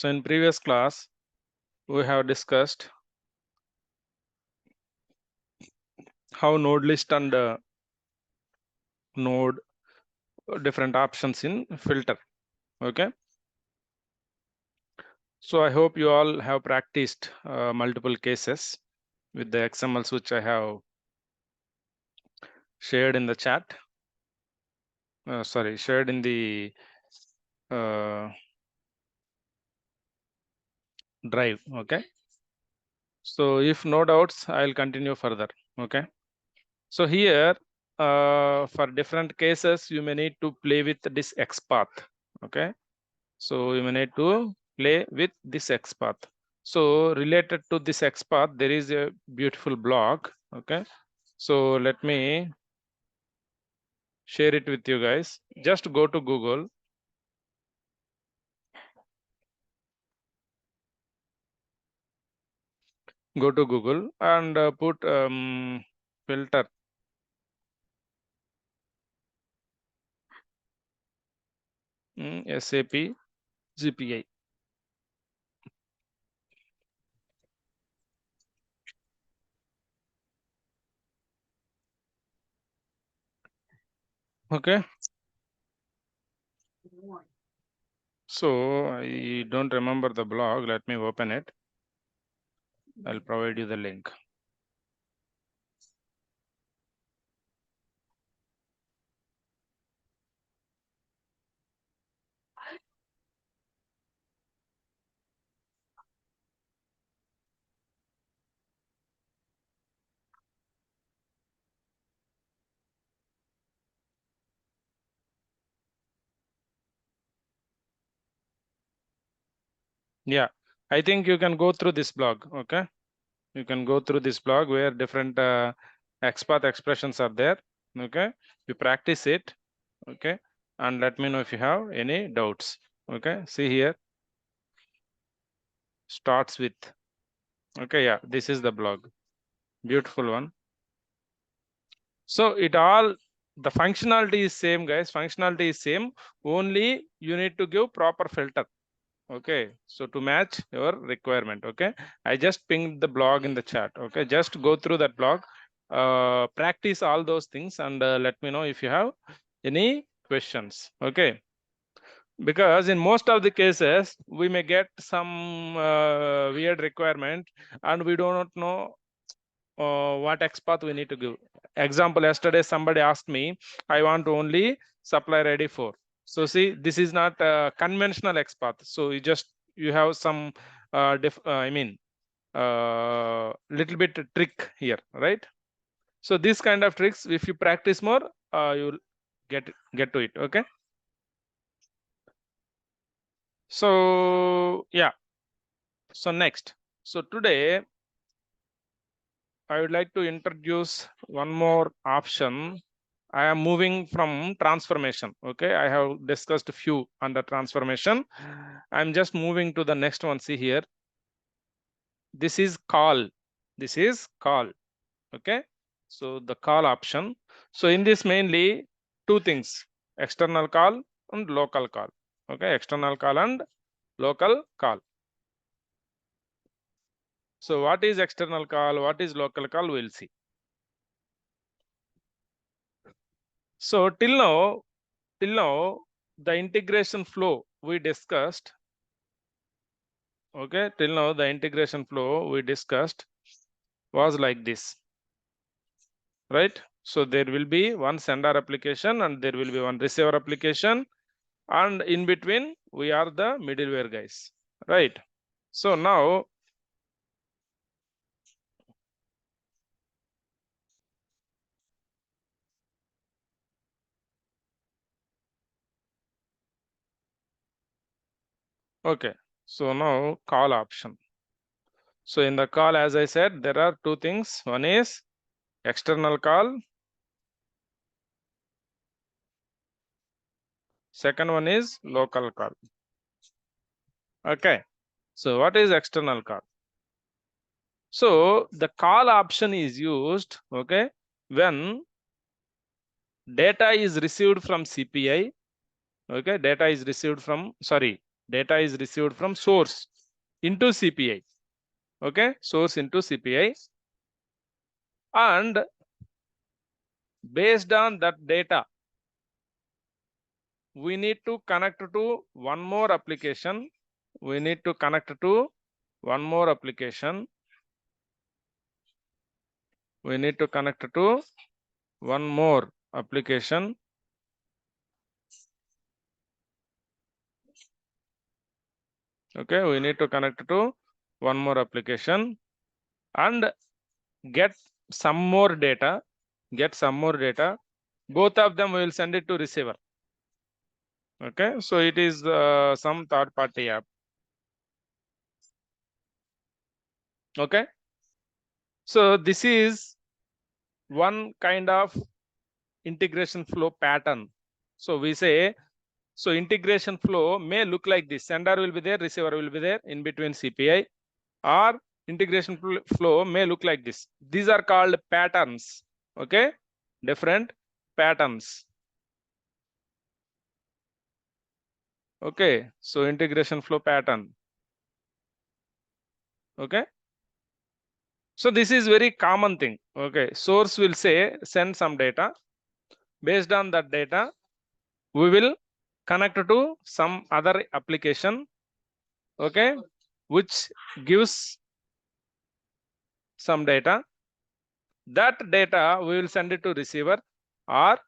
So in previous class, we have discussed how node list and node different options in filter. Okay. So I hope you all have practiced multiple cases with the XMLs which I have shared in the chat. Shared in the drive. Okay. So if no doubts, I'll continue further. Okay. So here, for different cases, you may need to play with this XPath. Okay. So you may need to play with this XPath. So related to this XPath, there is a beautiful blog. Okay. So let me share it with you guys. Just go to Google. Go to Google and put filter SAP GPI. Okay. So I don't remember the blog. Let me open it. I'll provide you the link. Yeah, I think you can go through this blog. Okay. You can go through this blog where different XPath expressions are there. Okay. You practice it. Okay. And let me know if you have any doubts. Okay. See here. Starts with. Okay. Yeah. This is the blog. Beautiful one. So it all, the functionality is same, guys. Functionality is same. Only you need to give proper filter. Okay, so to match your requirement. Okay, I just pinged the blog in the chat. Okay, just go through that blog, practice all those things, and let me know if you have any questions. Okay, because in most of the cases we may get some weird requirement and we do not know what XPath we need to give. Example, yesterday somebody asked me, I want only supplier ID 4. So see, this is not a conventional XPath. So you have some little bit trick here, right? So this kind of tricks, if you practice more, you'll get to it. Okay. So yeah. So next. So today I would like to introduce one more option. I am moving from transformation. Okay, I have discussed a few under transformation. I'm just moving to the next one. See here. This is call. This is call. Okay, so the call option. So in this mainly two things: external call and local call. Okay, external call and local call. So what is external call? What is local call? We'll see. So till now, the integration flow we discussed. Okay, till now the integration flow we discussed was like this, right? So there will be one sender application and there will be one receiver application, and in between we are the middleware guys, right? So now okay, so now call option. So in the call, as I said, there are two things. One is external call, second one is local call. Okay, so what is external call? So the call option is used, okay, when data is received from CPI. Okay, data is received from, sorry, Data is received from source into CPI. Okay, source into CPI. And based on that data, we need to connect to one more application. We need to connect to one more application. We need to connect to one more application. Okay, we need to connect to one more application and get some more data. Get some more data. Both of them will send it to receiver. Okay, so it is some third party app. Okay, so this is one kind of integration flow pattern. So we say, so integration flow may look like this. Sender will be there, receiver will be there in between CPI, or integration flow may look like this. These are called patterns. Okay, different patterns. Okay, so integration flow pattern. Okay, so this is very common thing. Okay, source will say send some data. Based on that data, we will connect to some other application. Okay, which gives some data. That data we will send it to receiver, or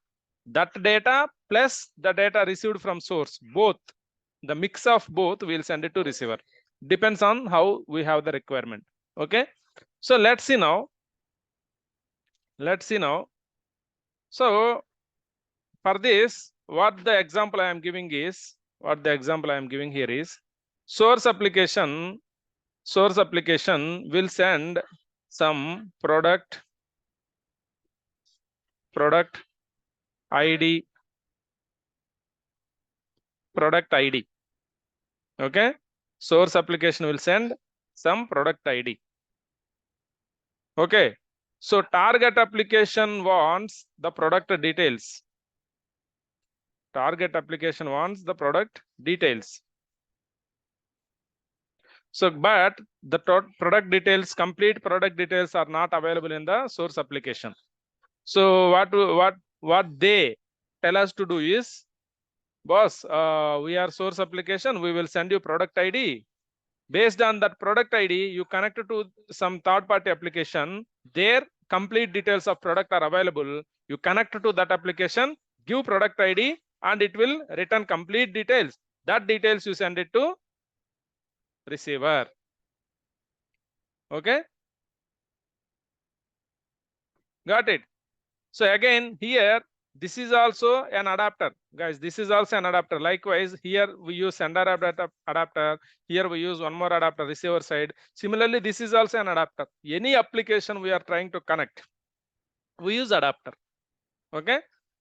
that data plus the data received from source, both, the mix of both, we will send it to receiver. Depends on how we have the requirement. Okay, so let's see now. Let's see now. So for this, what the example I am giving is, what the example I am giving here is, source application will send some product ID. Okay, source application will send some product ID. Okay, so target application wants the product details. Target application wants the product details. So, but the product details, complete product details are not available in the source application. So what they tell us to do is, boss, we are source application, we will send you product ID. Based on that product ID, you connect to some third-party application. Their complete details of product are available. You connect to that application, give product ID, and it will return complete details. That details you send it to receiver. Okay, got it. So again, here, this is also an adapter. Guys, this is also an adapter. Likewise, here we use sender adapter. Here we use one more adapter, receiver side. Similarly, this is also an adapter. Any application we are trying to connect, we use adapter. Okay.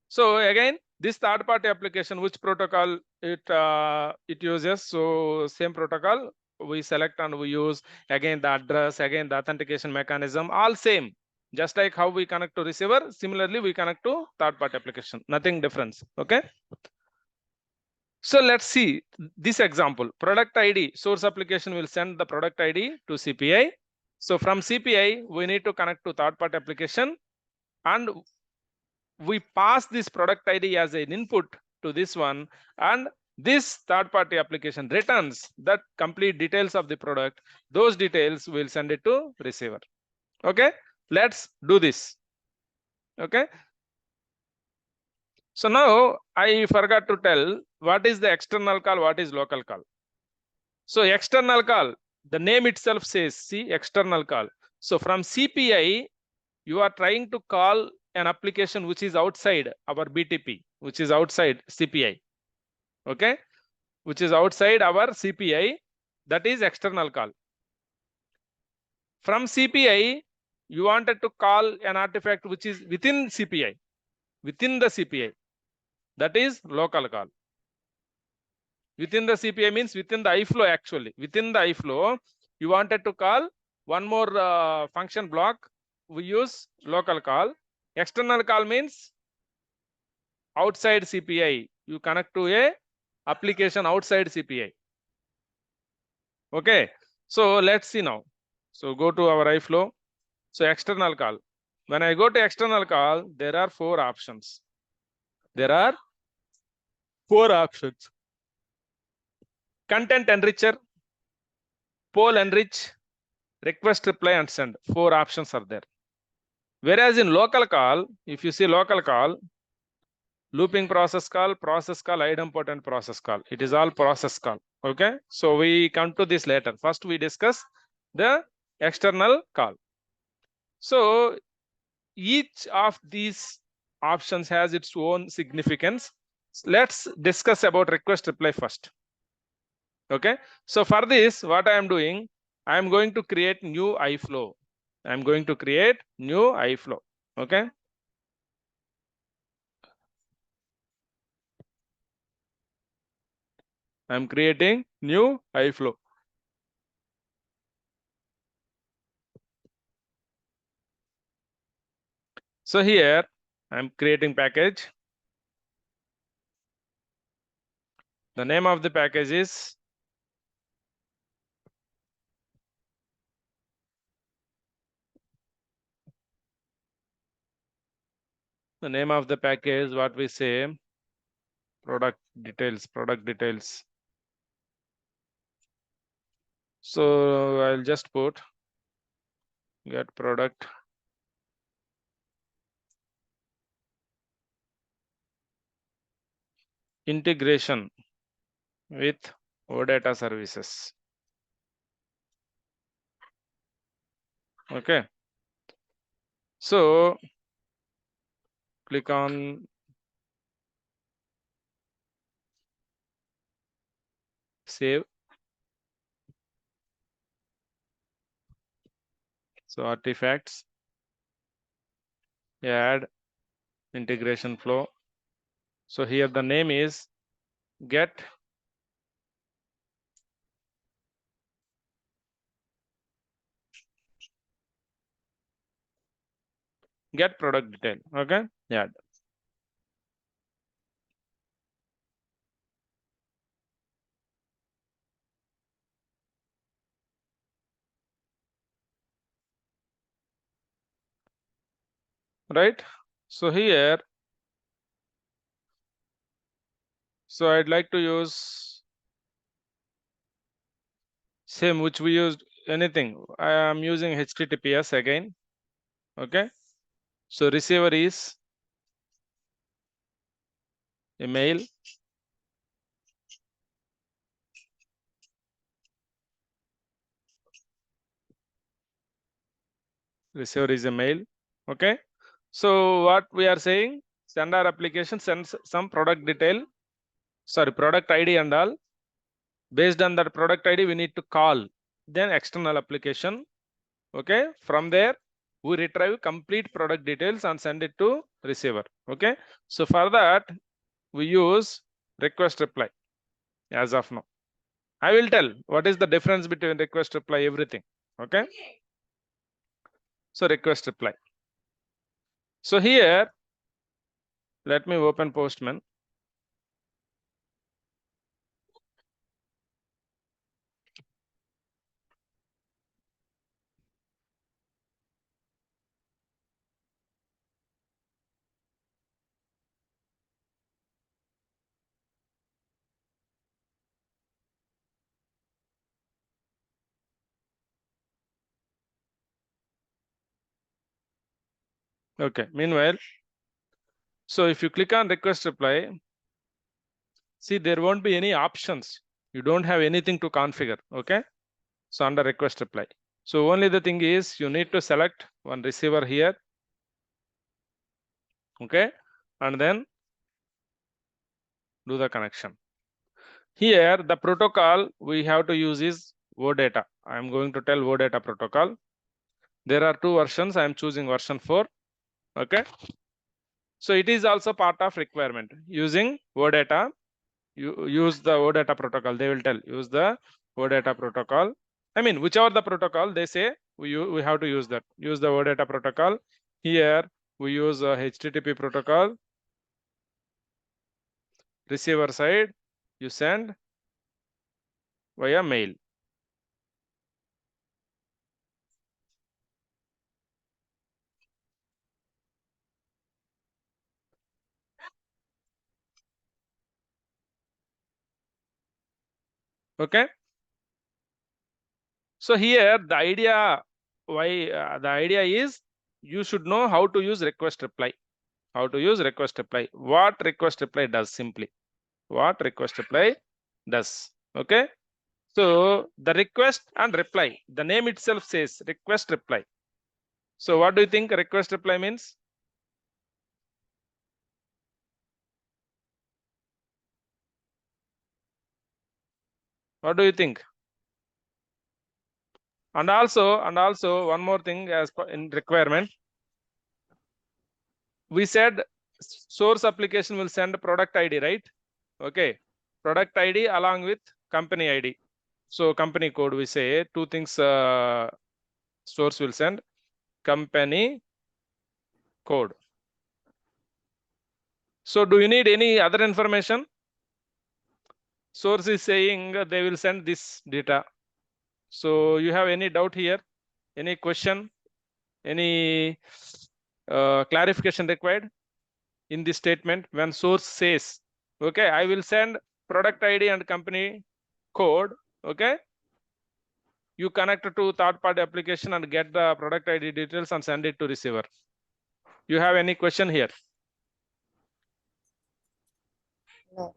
So again, this third party application, which protocol it uses. So same protocol we select and we use. Again, the address, again, the authentication mechanism, all same. Just like how we connect to receiver, similarly we connect to third party application. Nothing difference. Okay. So let's see this example. Product ID, source application will send the product ID to CPI. So from CPI, we need to connect to third party application, and we pass this product ID as an input to this one, and this third party application returns that complete details of the product. Those details will send it to receiver. Okay, let's do this. Okay, so now I forgot to tell what is the external call, what is local call. So external call, the name itself says, see, external call. So from CPI, you are trying to call an application which is outside our BTP, which is outside CPI. Okay, which is outside our CPI, that is external call. From CPI, you wanted to call an artifact which is within CPI, within the CPI, that is local call. Within the CPI means within the iFlow actually. Within the iFlow, you wanted to call one more function block, we use local call. External call means outside CPI. You connect to a application outside CPI. Okay, so let's see now. So go to our iFlow. So external call. When I go to external call, there are 4 options. There are 4 options. Content enricher, poll enrich, request reply and send. 4 options are there. Whereas in local call, if you see local call, looping process call, idempotent process call. It is all process call. Okay, so we come to this later. First, we discuss the external call. So each of these options has its own significance. Let's discuss about request reply first. Okay, so for this, what I am doing, I am going to create new iFlow. I am going to create new iFlow. Okay. I'm creating new iFlow. So here I'm creating package. The name of the package is what we say, product details. So I'll just put get product integration with ODATA services. Okay. So click on save. So artifacts, add integration flow. So here the name is get product detail. Okay. Yeah. Right. So here, so I'd like to use same which we used anything. I am using HTTPS again. Okay. So receiver is a mail. Receiver is a mail. Okay. So what we are saying, sender application sends some product detail, sorry, product ID and all. Based on that product ID, we need to call then external application. Okay. From there, we retrieve complete product details and send it to receiver. Okay. So for that, we use request reply as of now. I will tell what is the difference between request reply, everything. Okay. So request reply. So here, let me open Postman. Okay. Meanwhile, so if you click on request reply, see there won't be any options. You don't have anything to configure. Okay. So under request reply. So only the thing is you need to select one receiver here. Okay. And then do the connection. Here, the protocol we have to use is OData. I am going to tell OData protocol. There are 2 versions. I am choosing version 4. Okay. So it is also part of requirement using OData. You use the OData protocol. They will tell use the OData protocol. I mean, whichever the protocol they say, we have to use that. Use the OData protocol. Here we use a HTTP protocol. Receiver side, you send via mail. Okay. So here the idea the idea is you should know how to use request reply. How to use request reply. What request reply does simply. What request reply does. Okay. So the request and reply, the name itself says request reply. So what do you think request reply means? What do you think? And also one more thing as in requirement, we said source application will send product ID, right? Okay, product ID along with company ID. So company code, we say two things source will send: company code. So do you need any other information? Source is saying they will send this data. So you have any doubt here? Any question? Any clarification required in this statement when source says, okay, I will send product ID and company code, okay? You connect to third-party application and get the product ID details and send it to receiver. You have any question here? No.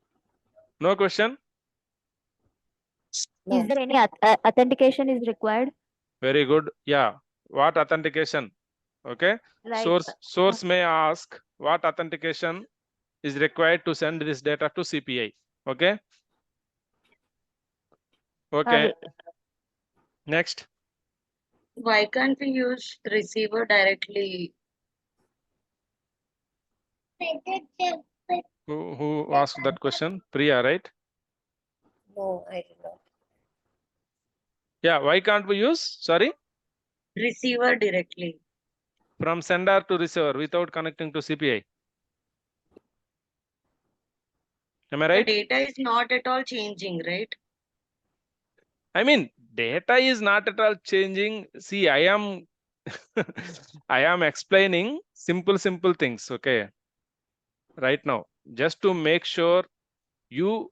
No question? No. Is there any authentication is required? Very good. Yeah. What authentication? Okay. Like Source may ask what authentication is required to send this data to CPI. Okay. Okay. Next. Why can't we use receiver directly? Who asked that question? Priya, right? No, I did not. Yeah. Why can't we use? Sorry. Receiver directly. From sender to receiver without connecting to CPI. Am I right? The data is not at all changing, right? I mean, data is not at all changing. See, I am I am explaining simple things, okay, right now, just to make sure you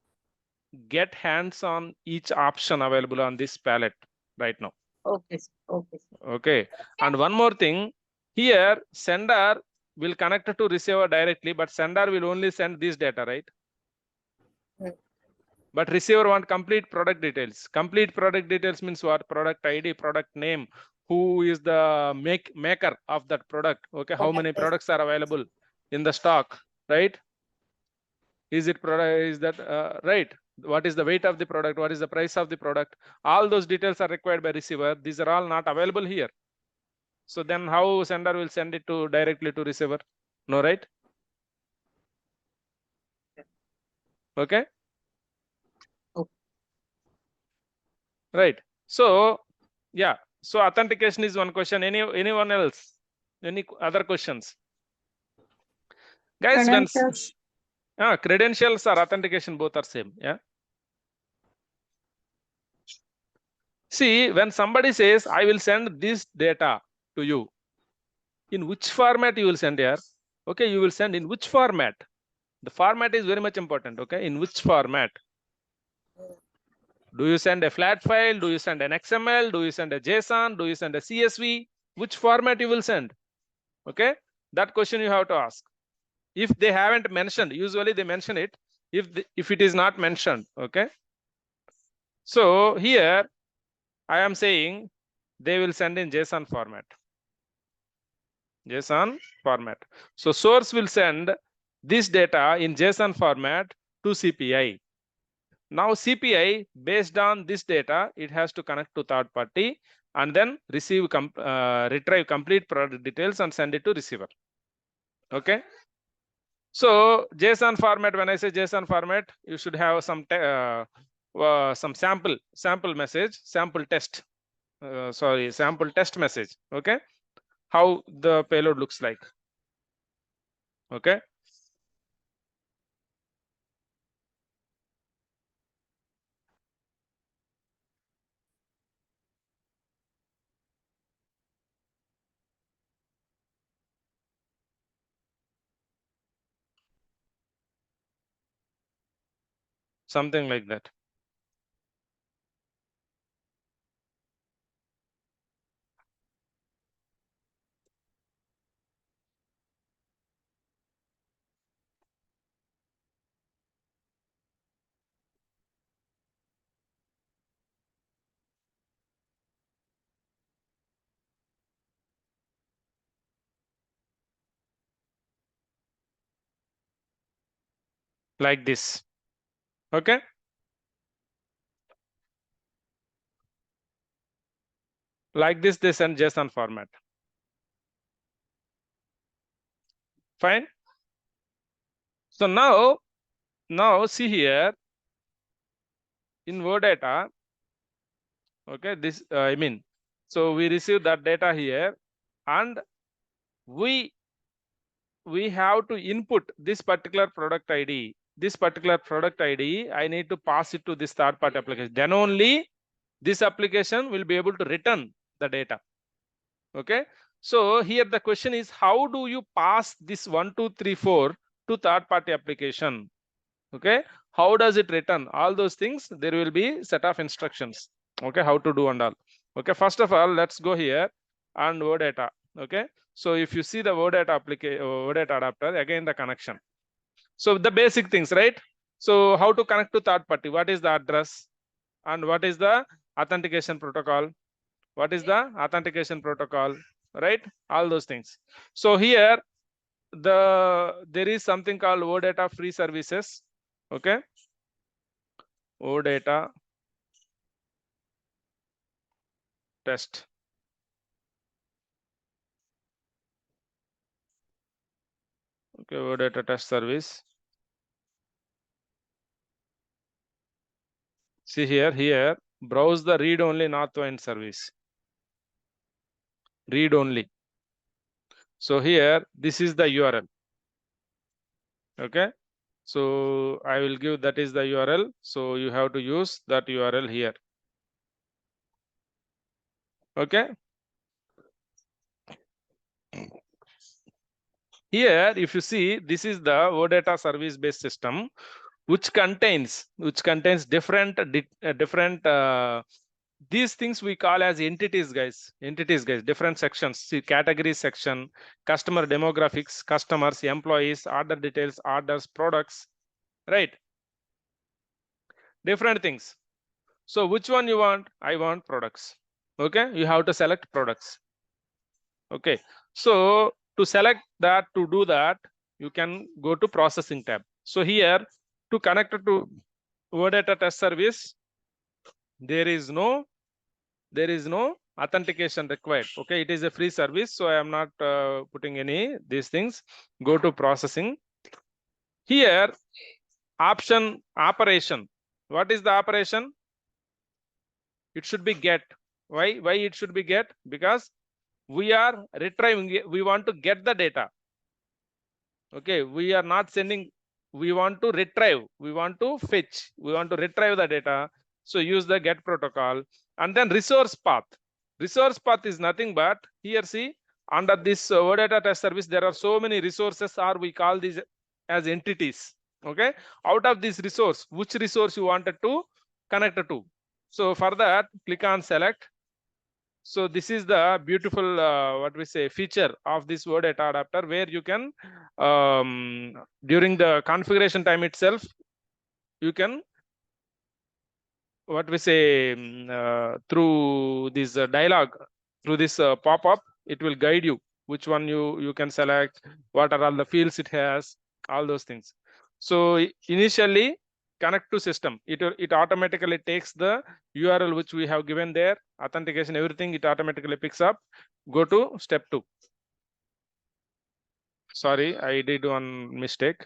get hands on each option available on this palette right now. Okay, sir. Okay, sir. Okay. And one more thing, here sender will connect to receiver directly, but sender will only send this data, right? But receiver want complete product details. Complete product details means what? Product ID, product name, who is the maker of that product. Okay, how many products are available in the stock, right? Is it product? Is that right? What is the weight of the product? What is the price of the product? All those details are required by receiver. These are all not available here. So then how sender will send it to directly to receiver? No, right? Okay. Okay. Right. So yeah. So authentication is one question. Anyone else? Any other questions? Guys, when credentials or authentication both are same. Yeah. See, when somebody says, I will send this data to you, in which format you will send here? Okay, you will send in which format? The format is very much important. Okay, in which format? Do you send a flat file? Do you send an XML? Do you send a JSON? Do you send a CSV? Which format you will send? Okay, that question you have to ask. If they haven't mentioned, usually they mention it. If it is not mentioned, okay. So here I am saying they will send in JSON format. JSON format. So source will send this data in JSON format to CPI. Now CPI, based on this data, it has to connect to third party and then retrieve complete product details and send it to receiver. Okay. So JSON format, when I say JSON format, you should have some sample message, sample test. Sample test message. Okay. How the payload looks like. Okay. Something like that. like this. Okay. Like this, they send JSON format. Fine. So now see here in OData. Okay, this I mean, so we receive that data here, and we have to input this particular product ID. This particular product ID, I need to pass it to this third party application. Then only this application will be able to return the data. Okay. So here the question is, how do you pass this 1, 2, 3, 4 to third party application? Okay. How does it return? All those things, there will be set of instructions. Okay. How to do and all. Okay. First of all, let's go here and OData. Okay. So if you see the OData application, OData adapter, again the connection. So the basic things, right? So how to connect to third party? What is the address? And what is the authentication protocol? What is the authentication protocol? Right? All those things. So here there is something called OData free services. Okay. OData test. Okay, OData test service. See here, browse the read only not to end service. Read only. So here, this is the URL. Okay. So I will give that is the URL. So you have to use that URL here. Okay. Here, if you see, this is the OData service based system, which contains different these things we call as entities, guys. Different sections. See, category section, customer demographics, customers, employees, order details, orders, products, right? Different things. So which one you want? I want products. Okay, you have to select products. Okay, so to select that, to do that, you can go to processing tab. So here, to connect it to OData test service, there is no authentication required. Okay, it is a free service, so I am not putting any these things. Go to processing. Here, option operation. What is the operation? It should be get. Why it should be get? Because we are retrieving, we want to get the data. Okay, we are not sending, we want to retrieve, we want to fetch, we want to retrieve the data. So use the get protocol. And then resource path. Resource path is nothing but, here see, under this OData test service, there are so many resources, or we call these as entities. Okay, out of this resource, which resource you wanted to connect to. So for that, click on select. So this is the beautiful what we say feature of this OData adapter, where you can during the configuration time itself, you can what we say through this dialog, through this pop-up, it will guide you which one you can select, what are all the fields it has, all those things. So initially connect to system, it automatically takes the URL which we have given there, authentication, everything it automatically picks up. Go to step 2. Sorry, I did one mistake.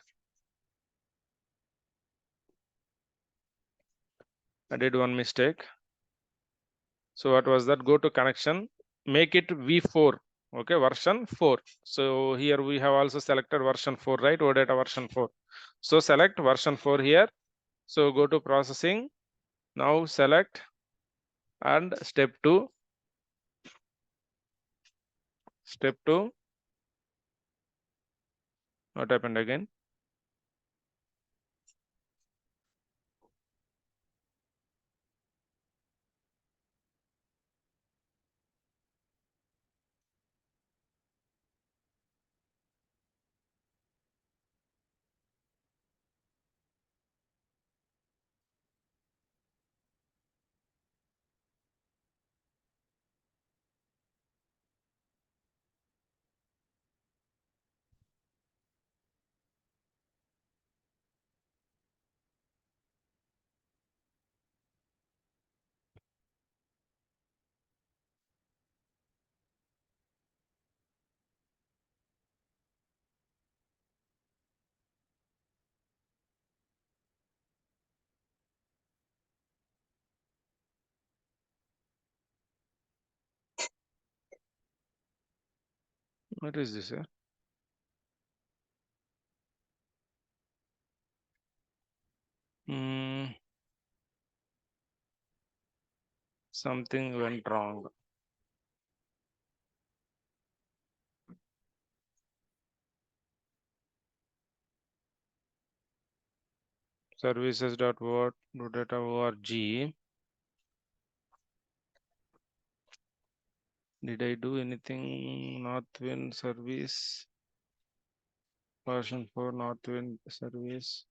So what was that? Go to connection, make it v4. Okay, version 4. So here we have also selected version 4, right? OData version 4. So select version 4 here. So go to processing. Now select and step 2. Step 2. What happened again? What is this? Something went wrong. Services.ODATA.org. Did I do anything? Northwind service version 4 Northwind service.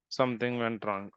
Something went wrong.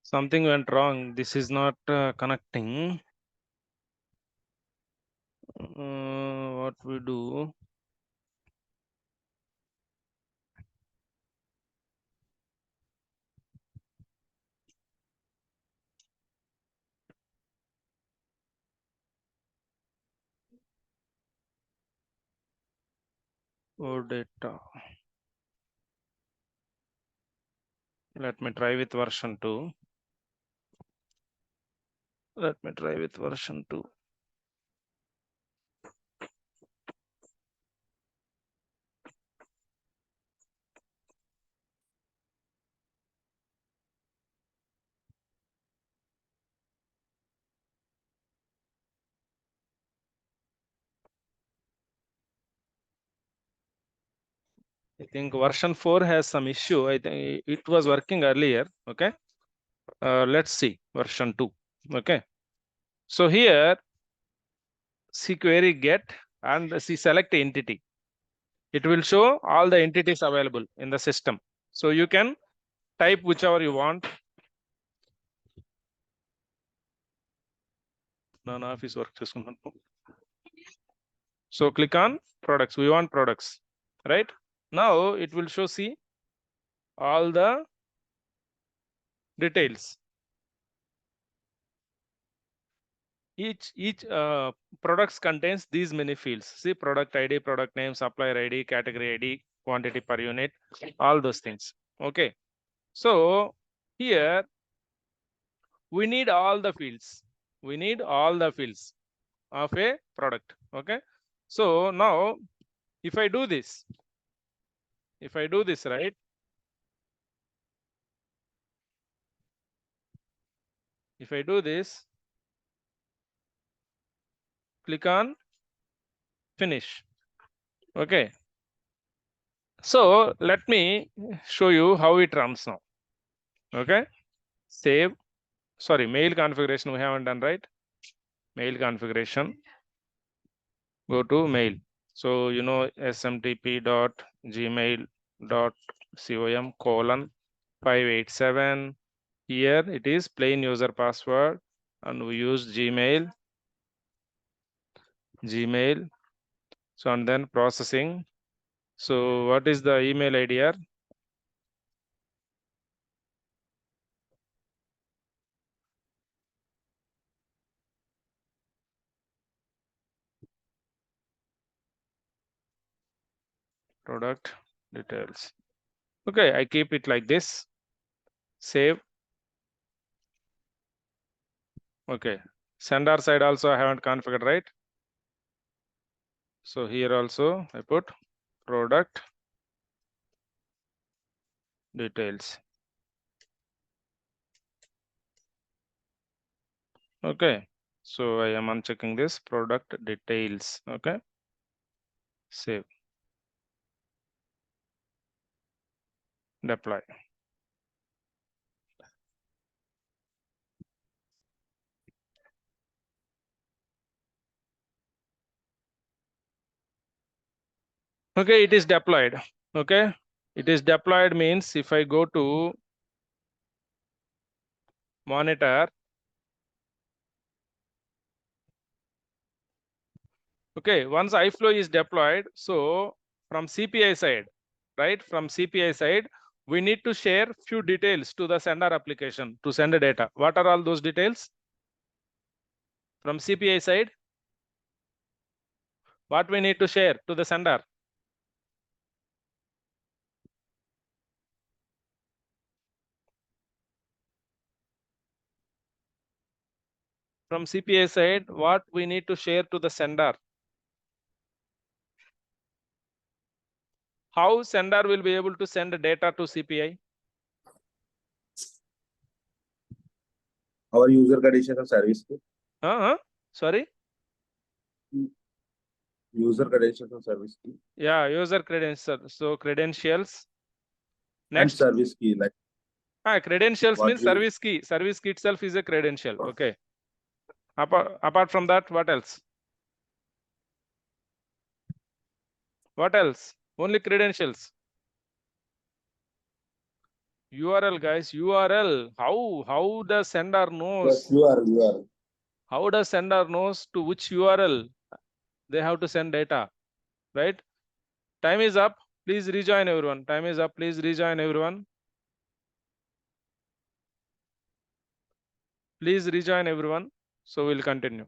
Something went wrong. This is not connecting. What we do? OData. Let me try with version 2. Let me try with version 2. I think version 4 has some issue. I think it was working earlier. Okay. Let's see version 2. Okay. So here, see query get and see select entity. It will show all the entities available in the system. So you can type whichever you want. Office work. So click on products. We want products, right? Now it will show, see all the details. Each products contains these many fields. See product ID, product name, supplier ID, category ID, quantity per unit, all those things. Okay. So here we need all the fields. We need all the fields of a product. Okay. So now if I do this, right, if I do this, click on finish. Okay. So let me show you how it runs now. Okay. Save. Sorry, mail configuration we haven't done, right? Mail configuration. Go to mail. So you know smtp.gmail.com:587. Here it is plain user password, and we use Gmail. So and then processing. So what is the email ID here? product details. Okay, I keep it like this. Save. Okay, sender side also I haven't configured, right? So here also I put product details. Okay, so I am unchecking this product details. Okay, save, deploy. Okay, it is deployed. Okay, it is deployed means if I go to monitor, okay, once iFlow is deployed, so from CPI side, right, from CPI side, we need to share few details to the sender application to send the data. What are all those details? From CPI side, what we need to share to the sender? From CPI side, what we need to share to the sender? How sender will be able to send the data to CPI? Our user credentials and service key. Sorry? User credentials and service key. Yeah, user credentials. So credentials. And Next. service key, like credentials what means you- service key. Service key itself is a credential. Okay. Apart from that, what else? What else? Only credentials. URL, guys. URL. How does sender knows? Yes, URL. How does sender knows to which URL they have to send data? Right? Time is up. Please rejoin everyone. Time is up. Please rejoin everyone. Please rejoin everyone. So we'll continue.